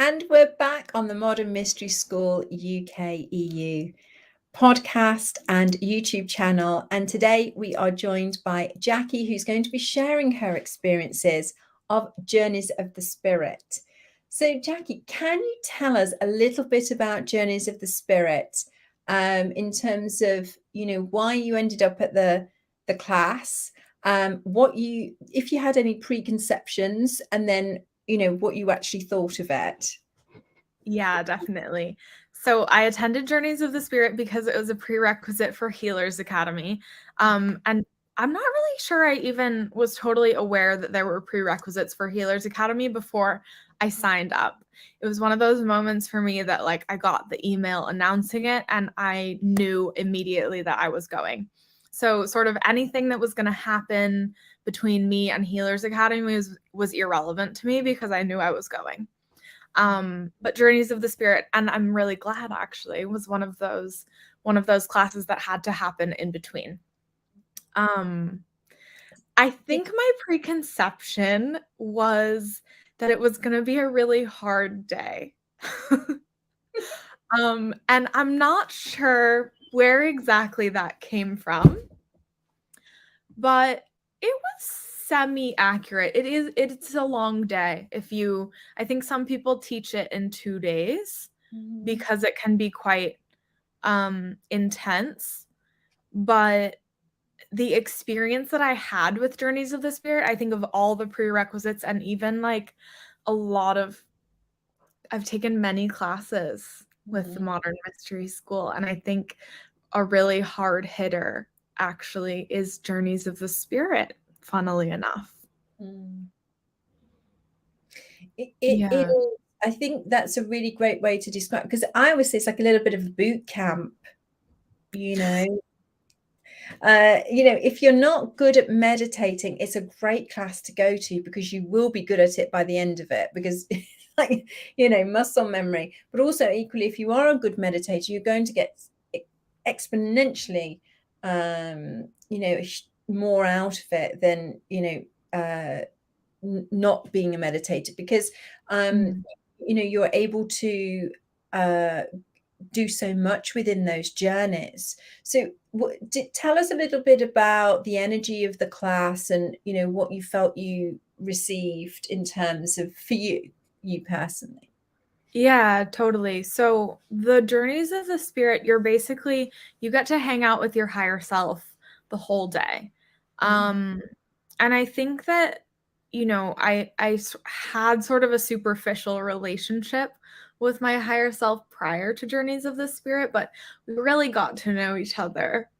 And we're back on the Modern Mystery School UK EU podcast and YouTube channel. And today we are joined by Jackie, who's going to be sharing her experiences of Journeys of the Spirit. So, Jackie, can you tell us a little bit about Journeys of the Spirit in terms of, why you ended up at the class, if you had any preconceptions, and then what you actually thought of it? Yeah, definitely. So I attended Journeys of the Spirit because it was a prerequisite for Healers Academy. And I'm not really sure I even was totally aware that there were prerequisites for Healers Academy before I signed up. It was one of those moments for me that I got the email announcing it and I knew immediately that I was going. So sort of anything that was going to happen between me and Healers Academy was irrelevant to me because I knew I was going. But Journeys of the Spirit, and I'm really glad actually, was one of those classes that had to happen in between. I think my preconception was that it was going to be a really hard day. And I'm not sure where exactly that came from, but it was semi-accurate. It's a long day. I think some people teach it in 2 days because it can be quite intense. But the experience that I had with Journeys of the Spirit, I think of all the prerequisites and even I've taken many classes with the Modern Mystery School, and I think a really hard hitter actually is Journeys of the Spirit, funnily enough. I think that's a really great way to describe, because I always say it's like a little bit of a boot camp, if you're not good at meditating, it's a great class to go to because you will be good at it by the end of it, because muscle memory. But also equally, if you are a good meditator, you're going to get exponentially more out of it than not being a meditator, because you're able to do so much within those journeys. So tell us a little bit about the energy of the class and what you felt you received in terms of, for you personally. Yeah, totally. So the Journeys of the Spirit, you get to hang out with your higher self the whole day. And I think that, I had sort of a superficial relationship with my higher self prior to Journeys of the Spirit, but we really got to know each other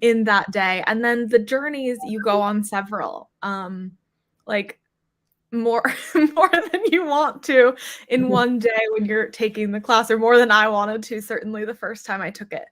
in that day. And then the journeys, you go on several, more than you want to in one day when you're taking the class, or more than I wanted to, certainly the first time I took it.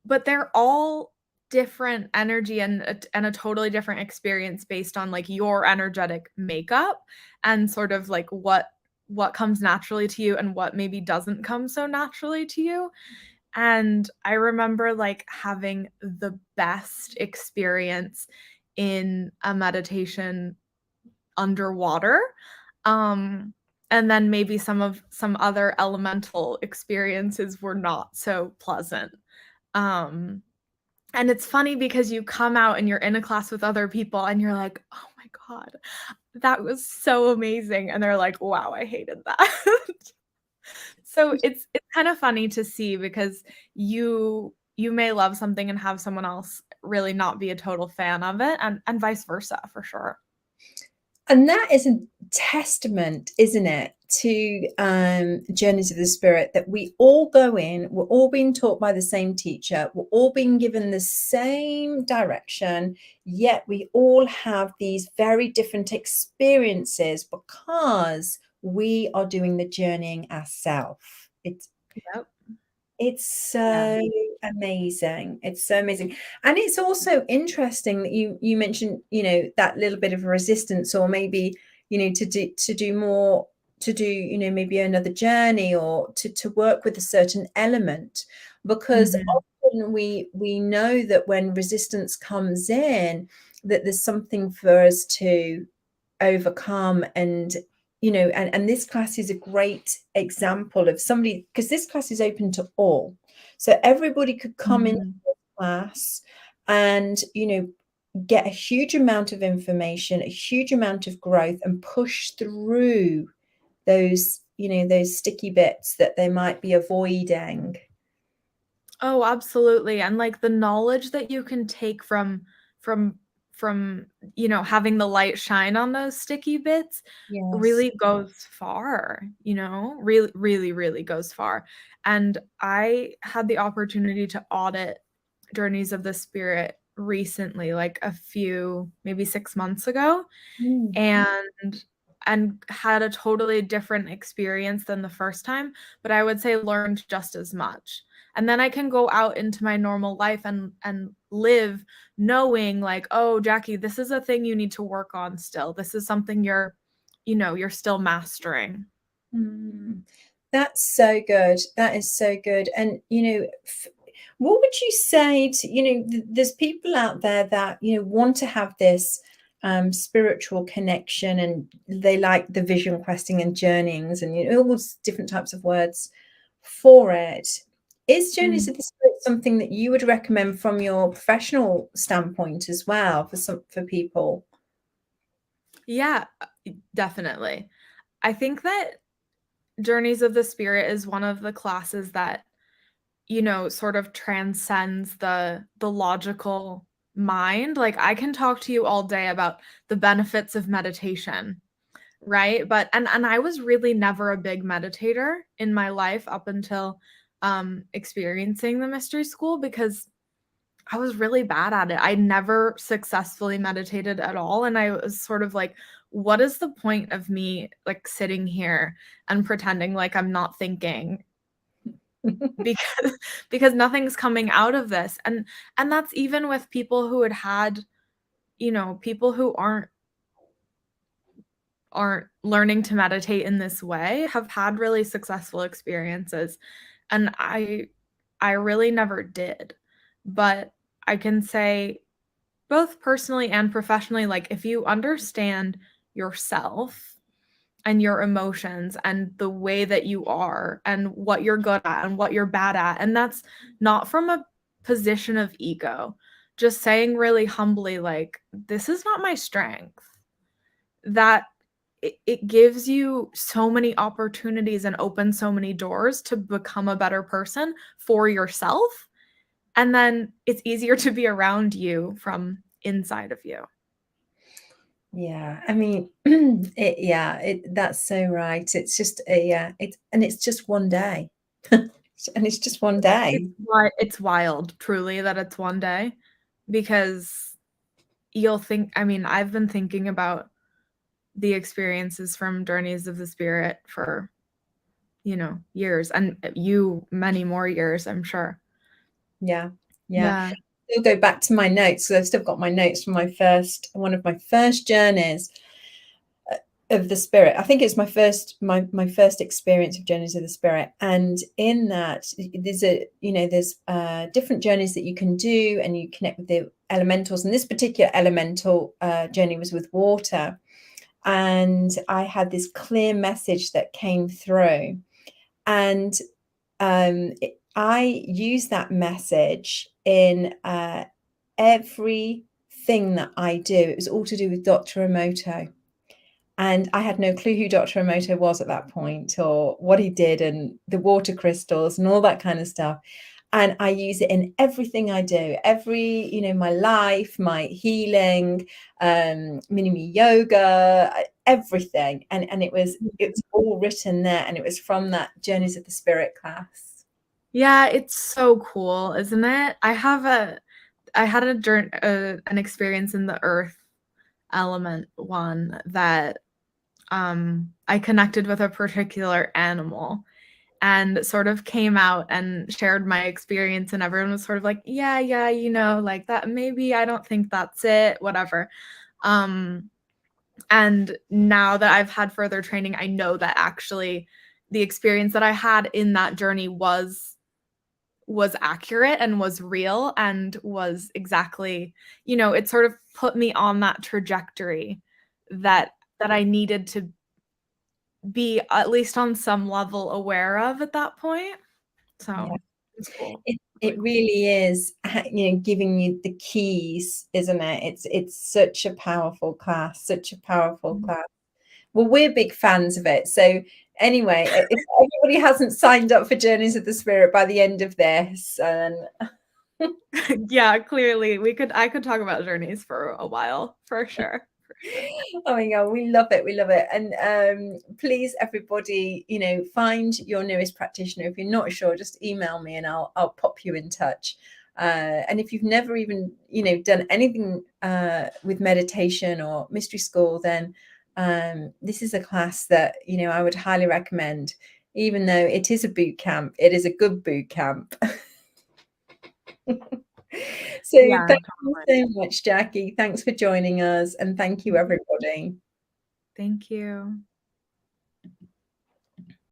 But they're all different energy and a totally different experience based on your energetic makeup and sort of what comes naturally to you and what maybe doesn't come so naturally to you. And I remember having the best experience in a meditation underwater. And then maybe some other elemental experiences were not so pleasant. And it's funny because you come out and you're in a class with other people and you're like, oh my God, that was so amazing. And they're like, wow, I hated that. So it's kind of funny to see, because you may love something and have someone else really not be a total fan of it, and vice versa, for sure. And that is a testament, isn't it, to Journeys of the Spirit, that we all go in, we're all being taught by the same teacher, we're all being given the same direction, yet we all have these very different experiences because we are doing the journeying ourselves. It's so amazing. It's so amazing. And it's also interesting that you mentioned, that little bit of resistance, or maybe, to do more, maybe another journey, or to work with a certain element, because often we know that when resistance comes in, that there's something for us to overcome. And and this class is a great example of somebody, because this class is open to all, so everybody could come into this class and get a huge amount of information, a huge amount of growth, and push through those those sticky bits that they might be avoiding. Oh, absolutely. And like the knowledge that you can take from having the light shine on those sticky bits Yes. really goes far, really, really, really goes far. And I had the opportunity to audit Journeys of the Spirit recently, like a few, maybe 6 months ago, Mm. and had a totally different experience than the first time, but I would say learned just as much. And then I can go out into my normal life and live knowing like, oh, Jackie, this is a thing you need to work on still. This is something you're still mastering. That's so good. That is so good. And what would you say to there's people out there that want to have this spiritual connection, and they like the vision questing and journeyings and all those different types of words for it. Is Journeys of the Spirit something that you would recommend from your professional standpoint as well for people? Yeah, definitely. I think that Journeys of the Spirit is one of the classes that sort of transcends the logical mind. Like I can talk to you all day about the benefits of meditation, right? But and I was really never a big meditator in my life up until experiencing the mystery school, because I was really bad at it. I never successfully meditated at all, and I was sort of like, what is the point of me like sitting here and pretending like I'm not thinking, because nothing's coming out of this. And that's even with people who had people who aren't learning to meditate in this way have had really successful experiences, and I really never did. But I can say both personally and professionally, like if you understand yourself and your emotions and the way that you are and what you're good at and what you're bad at. And that's not from a position of ego, just saying really humbly, like, this is not my strength. That it gives you so many opportunities and opens so many doors to become a better person for yourself. And then it's easier to be around you from inside of you. Yeah, I mean, that's so right. It's just it's just one day. And it's just one day. It's wild, truly, that it's one day, because you'll think, I mean, I've been thinking about the experiences from Journeys of the Spirit for, years, and you many more years, I'm sure. Yeah. Yeah. I'll go back to my notes, because I've still got my notes from one of my first journeys of the Spirit. I think it's my first experience of Journeys of the Spirit, and in that there's different journeys that you can do, and you connect with the elementals. And this particular elemental journey was with water, and I had this clear message that came through, and I use that message in everything that I do. It was all to do with Dr. Emoto. And I had no clue who Dr. Emoto was at that point, or what he did, and the water crystals and all that kind of stuff. And I use it in everything I do, my life, my healing, mini-me yoga, everything. And it's all written there. And it was from that Journeys of the Spirit class. Yeah, it's so cool, isn't it? I had an experience in the earth element one that I connected with a particular animal and sort of came out and shared my experience, and everyone was sort of like, yeah, like that, maybe I don't think that's it, whatever. And now that I've had further training, I know that actually the experience that I had in that journey was accurate and was real and was exactly, it sort of put me on that trajectory that that I needed to be at least on some level aware of at that point. So Yeah. it's cool. It really is, giving you the keys, isn't it? It's such a powerful class, such a powerful class. Well, we're big fans of it. So anyway, if anybody hasn't signed up for Journeys of the Spirit by the end of this, yeah, clearly I could talk about journeys for a while, for sure. oh my God, we love it. We love it. And please, everybody, find your nearest practitioner. If you're not sure, just email me and I'll pop you in touch. And if you've never even, done anything with meditation or mystery school, then this is a class that, I would highly recommend. Even though it is a boot camp, it is a good boot camp. So Yeah, thank totally. you so much, Jackie. Thanks for joining us. And thank you, everybody. Thank you.